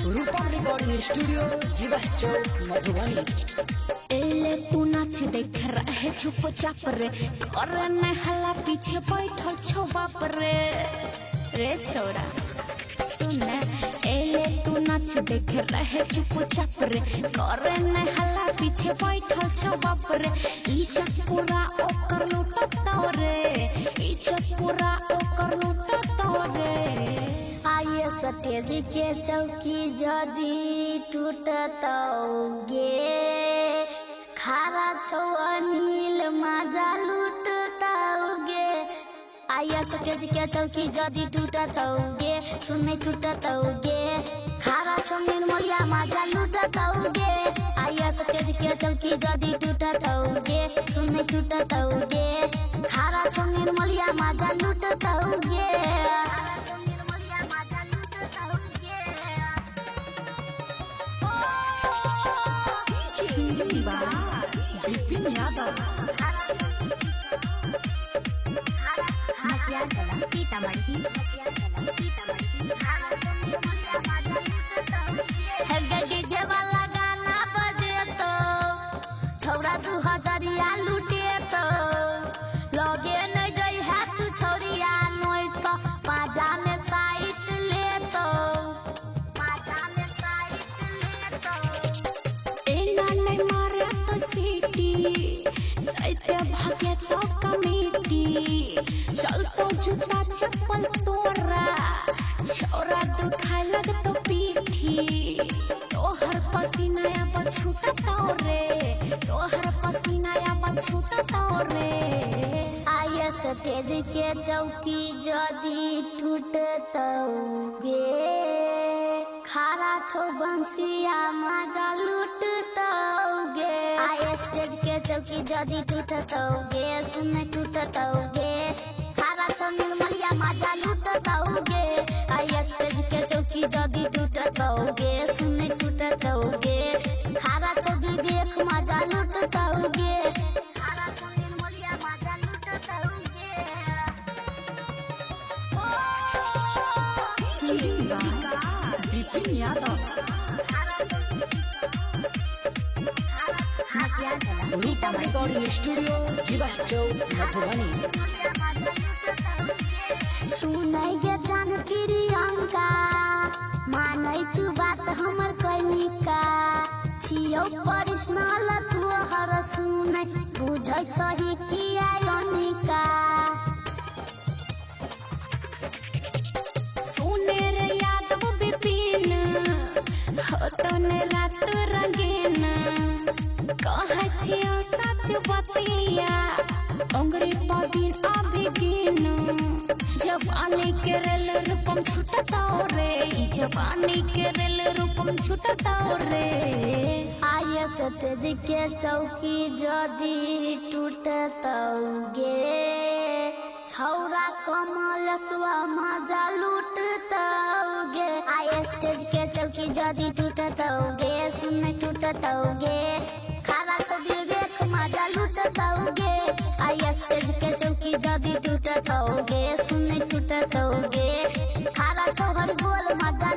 रूपम recording studio जीवा चौक मधुबनी। एले तू नाच देख रहे चुप चाप रे, कर न हला पीछे बैठल छो बाप रे। रे छोरा सुन, एले तू नाच देख रहे चुप चाप रे, कर न हला पीछे बैठल छो बाप रे। इज्जत पूरा ओकर लूटतो रे, इज्जत पूरा ओकर लूटतो रे। आइए स्टेज के चौकी जदी टूटतौगे, खारा छौ अनिल माजा लूटतौगे। आइए स्टेज के चौकी जदी टूटतौगे, सुने टूटतौगे, खारा छौ निर्मलिया माजा लूटतौगे। आइए स्टेज के चौकी जदी टूटतौगे, सुने टूटतौगे, खारा छौ निर्मलिया माजा लूटतौगे। विपिन यादव सीतामढ़ी। डीजे वाला गाना बजे तो छौड़ा 2000 लूटे तो लगे नहीं गई है तू छौड़िया नोई तो पाजा में साइट ले तो ऐसे भागे तो कमेटी चल तो जूता चप्पल तोरा, छोरा दुखाए लग तो पीठी। तोहर पसीना या छूटतो रे, तोहर पसीना या छूटतो रे। आइए स्टेज के चौकी जदी टूटतौगे, खारा छौ बंसिया माजा लूटतौगे। आइए स्टेज के चौकी जदी टूटतौगे, सुने टूटतौगे, खारा छौ निर्मलिया माजा लूटतौगे। आइए स्टेज के चौकी जदी टूटतौगे, सुने टूटतौगे, खारा छौ देख माजा लूटतौगे। विपिन यादव रूपम रिकॉर्डिंग स्टूडियो जीवा चौक मधुबनी। सुनाई गे जान प्रियंका, मानै तू बात हमर कनिका, छियौ पर्सनल तोहर सुनै, बुझै छही किया अनिका। सुने रे यादव विपिन होतो ने रात रंगीन, कहे छियो सच बतिया अंग्री पदिन अभी गिन। जवानी के रेल रूपम छूटतो रे, जवानी के रेल रूपम छूटतो रे। आइए स्टेज के चौकी जदी टूटतौगे, छौरा कमल सुआ माजा लूटतौगे। आइए स्टेज के चौकी जदी टूटतौगे, सुने टूटतौगे, खारा छौ विवेक माजा लूटतौगे। आइए स्टेज के चौकी जदी टूटतौगे, सुने टूटतौगे, खारा छौ हर गोल माजा